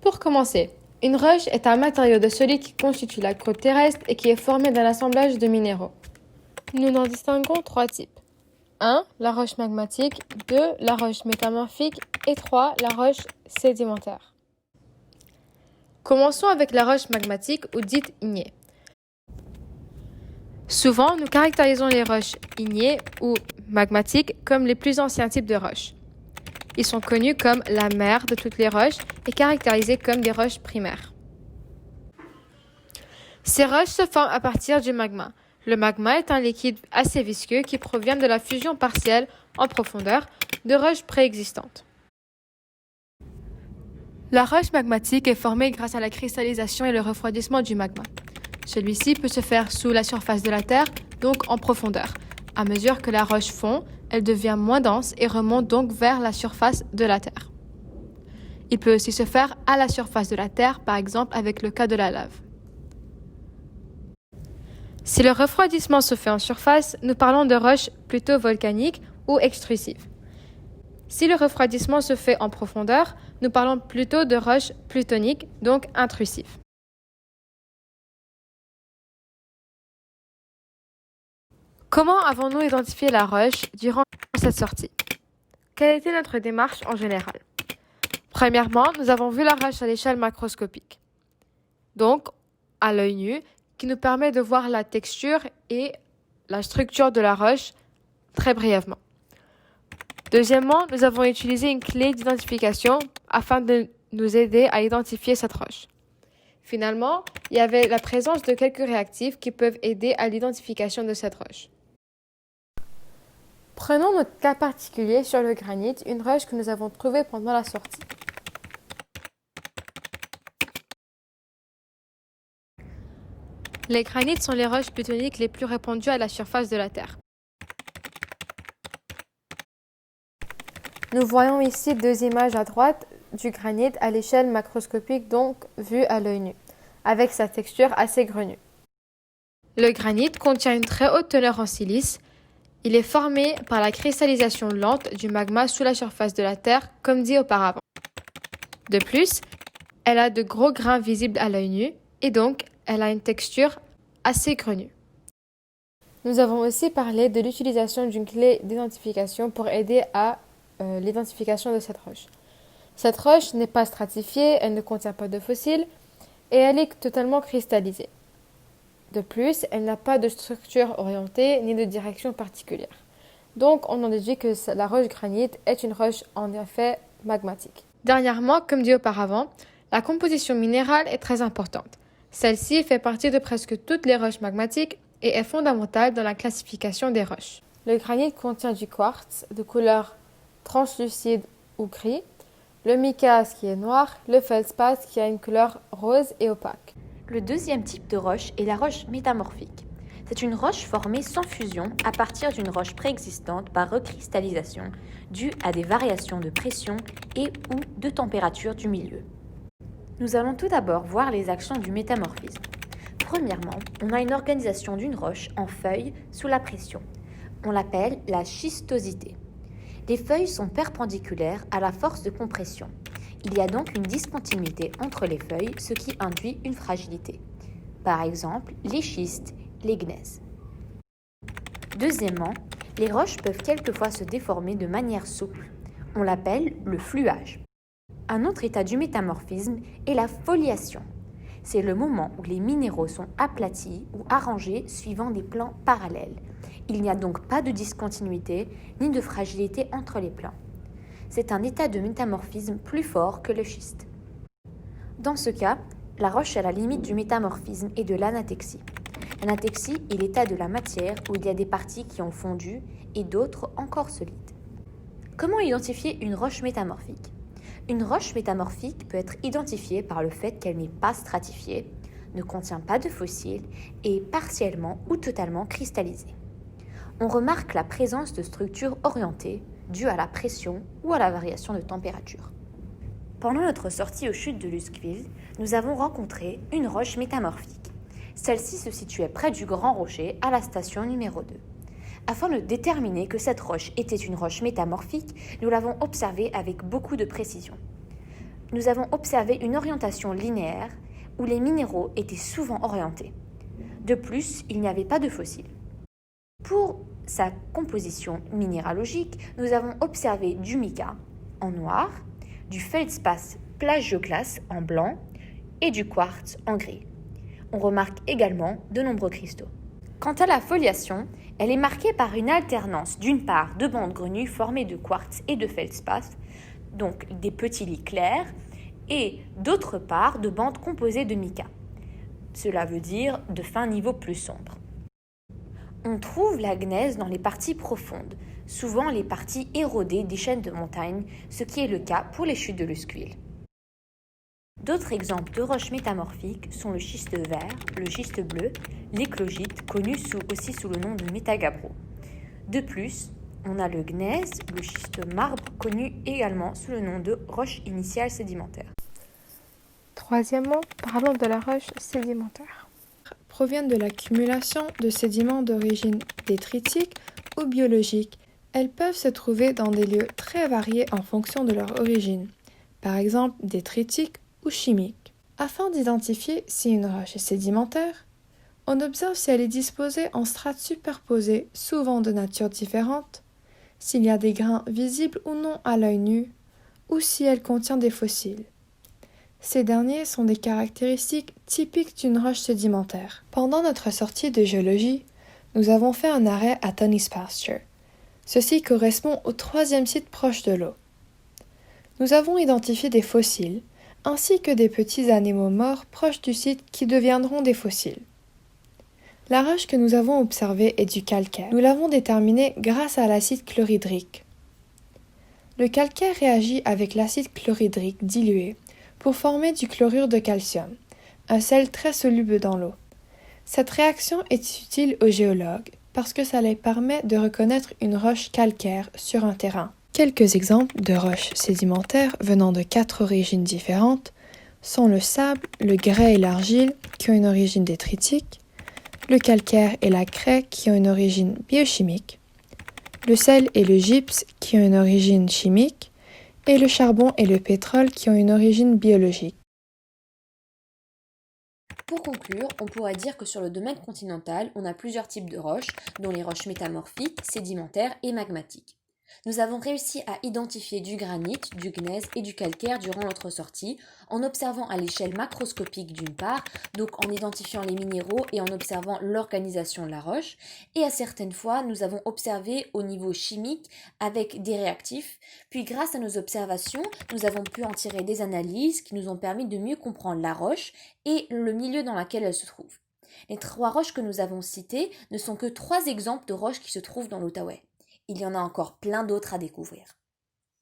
Pour commencer, une roche est un matériau de solide qui constitue la croûte terrestre et qui est formé d'un assemblage de minéraux. Nous en distinguons 3 types. 1. La roche magmatique. 2. La roche métamorphique. Et 3. La roche sédimentaire. Commençons avec la roche magmatique ou dite ignée. Souvent, nous caractérisons les roches ignées ou magmatiques comme les plus anciens types de roches. Ils sont connus comme la mère de toutes les roches et caractérisés comme des roches primaires. Ces roches se forment à partir du magma. Le magma est un liquide assez visqueux qui provient de la fusion partielle en profondeur de roches préexistantes. La roche magmatique est formée grâce à la cristallisation et le refroidissement du magma. Celui-ci peut se faire sous la surface de la Terre, donc en profondeur. À mesure que la roche fond, elle devient moins dense et remonte donc vers la surface de la Terre. Il peut aussi se faire à la surface de la Terre, par exemple avec le cas de la lave. Si le refroidissement se fait en surface, nous parlons de roches plutôt volcaniques ou extrusives. Si le refroidissement se fait en profondeur, nous parlons plutôt de roches plutoniques, donc intrusives. Comment avons-nous identifié la roche durant cette sortie? Quelle était notre démarche en général? Premièrement, nous avons vu la roche à l'échelle macroscopique, donc à l'œil nu, qui nous permet de voir la texture et la structure de la roche très brièvement. Deuxièmement, nous avons utilisé une clé d'identification afin de nous aider à identifier cette roche. Finalement, il y avait la présence de quelques réactifs qui peuvent aider à l'identification de cette roche. Prenons notre cas particulier sur le granit, une roche que nous avons trouvée pendant la sortie. Les granites sont les roches plutoniques les plus répandues à la surface de la Terre. Nous voyons ici 2 images à droite du granit à l'échelle macroscopique, donc vue à l'œil nu, avec sa texture assez grenue. Le granit contient une très haute teneur en silice. Il est formé par la cristallisation lente du magma sous la surface de la Terre, comme dit auparavant. De plus, elle a de gros grains visibles à l'œil nu et donc elle a une texture assez grenue. Nous avons aussi parlé de l'utilisation d'une clé d'identification pour aider à l'identification de cette roche. Cette roche n'est pas stratifiée, elle ne contient pas de fossiles et elle est totalement cristallisée. De plus, elle n'a pas de structure orientée ni de direction particulière. Donc, on en déduit que la roche granite est une roche en effet magmatique. Dernièrement, comme dit auparavant, la composition minérale est très importante. Celle-ci fait partie de presque toutes les roches magmatiques et est fondamentale dans la classification des roches. Le granit contient du quartz de couleur translucide ou gris, le mica qui est noir, le feldspath qui a une couleur rose et opaque. Le deuxième type de roche est la roche métamorphique. C'est une roche formée sans fusion à partir d'une roche préexistante par recristallisation due à des variations de pression et ou de température du milieu. Nous allons tout d'abord voir les actions du métamorphisme. Premièrement, on a une organisation d'une roche en feuilles sous la pression. On l'appelle la schistosité. Les feuilles sont perpendiculaires à la force de compression. Il y a donc une discontinuité entre les feuilles, ce qui induit une fragilité. Par exemple, les schistes, les gneiss. Deuxièmement, les roches peuvent quelquefois se déformer de manière souple. On l'appelle le fluage. Un autre état du métamorphisme est la foliation. C'est le moment où les minéraux sont aplatis ou arrangés suivant des plans parallèles. Il n'y a donc pas de discontinuité ni de fragilité entre les plans. C'est un état de métamorphisme plus fort que le schiste. Dans ce cas, la roche est à la limite du métamorphisme et de l'anatexie. L'anatexie est l'état de la matière où il y a des parties qui ont fondu et d'autres encore solides. Comment identifier une roche métamorphique? Une roche métamorphique peut être identifiée par le fait qu'elle n'est pas stratifiée, ne contient pas de fossiles et est partiellement ou totalement cristallisée. On remarque la présence de structures orientées dues à la pression ou à la variation de température. Pendant notre sortie aux chutes de Luskville, nous avons rencontré une roche métamorphique. Celle-ci se situait près du Grand Rocher à la station numéro 2. Afin de déterminer que cette roche était une roche métamorphique, nous l'avons observée avec beaucoup de précision. nous avons observé une orientation linéaire où les minéraux étaient souvent orientés. De plus, il n'y avait pas de fossiles. Pour sa composition minéralogique, nous avons observé du mica en noir, du feldspar plagioclase en blanc et du quartz en gris. On remarque également de nombreux cristaux. Quant à la foliation, elle est marquée par une alternance d'une part de bandes grenues formées de quartz et de feldspar, donc des petits lits clairs, et d'autre part de bandes composées de mica. Cela veut dire de fins niveaux plus sombres. On trouve la gneiss dans les parties profondes, souvent les parties érodées des chaînes de montagnes, ce qui est le cas pour les chutes de l'Usquil. D'autres exemples de roches métamorphiques sont le schiste vert, le schiste bleu, l'éclogite, connu aussi sous le nom de métagabbro. De plus, on a le gneiss, le schiste marbre, connu également sous le nom de roche initiale sédimentaire. Troisièmement, parlons de la roche sédimentaire. Proviennent de l'accumulation de sédiments d'origine détritique ou biologique. Elles peuvent se trouver dans des lieux très variés en fonction de leur origine, par exemple détritique ou chimique. Afin d'identifier si une roche est sédimentaire, on observe si elle est disposée en strates superposées, souvent de nature différente, s'il y a des grains visibles ou non à l'œil nu, ou si elle contient des fossiles. Ces derniers sont des caractéristiques typiques d'une roche sédimentaire. Pendant notre sortie de géologie, nous avons fait un arrêt à Tony's Pasture. Ceci correspond au 3e site proche de l'eau. Nous avons identifié des fossiles, ainsi que des petits animaux morts proches du site qui deviendront des fossiles. La roche que nous avons observée est du calcaire. Nous l'avons déterminée grâce à l'acide chlorhydrique. Le calcaire réagit avec l'acide chlorhydrique dilué pour former du chlorure de calcium, un sel très soluble dans l'eau. Cette réaction est utile aux géologues parce que ça les permet de reconnaître une roche calcaire sur un terrain. Quelques exemples de roches sédimentaires venant de 4 origines différentes sont le sable, le grès et l'argile qui ont une origine détritique, le calcaire et la craie qui ont une origine biochimique, le sel et le gypse qui ont une origine chimique, et le charbon et le pétrole qui ont une origine biologique. Pour conclure, on pourrait dire que sur le domaine continental, on a plusieurs types de roches, dont les roches métamorphiques, sédimentaires et magmatiques. Nous avons réussi à identifier du granit, du gneiss et du calcaire durant notre sortie, en observant à l'échelle macroscopique d'une part, donc en identifiant les minéraux et en observant l'organisation de la roche, et à certaines fois nous avons observé au niveau chimique avec des réactifs, puis grâce à nos observations, nous avons pu en tirer des analyses qui nous ont permis de mieux comprendre la roche et le milieu dans lequel elle se trouve. Les 3 roches que nous avons citées ne sont que 3 exemples de roches qui se trouvent dans l'Outaouais. Il y en a encore plein d'autres à découvrir.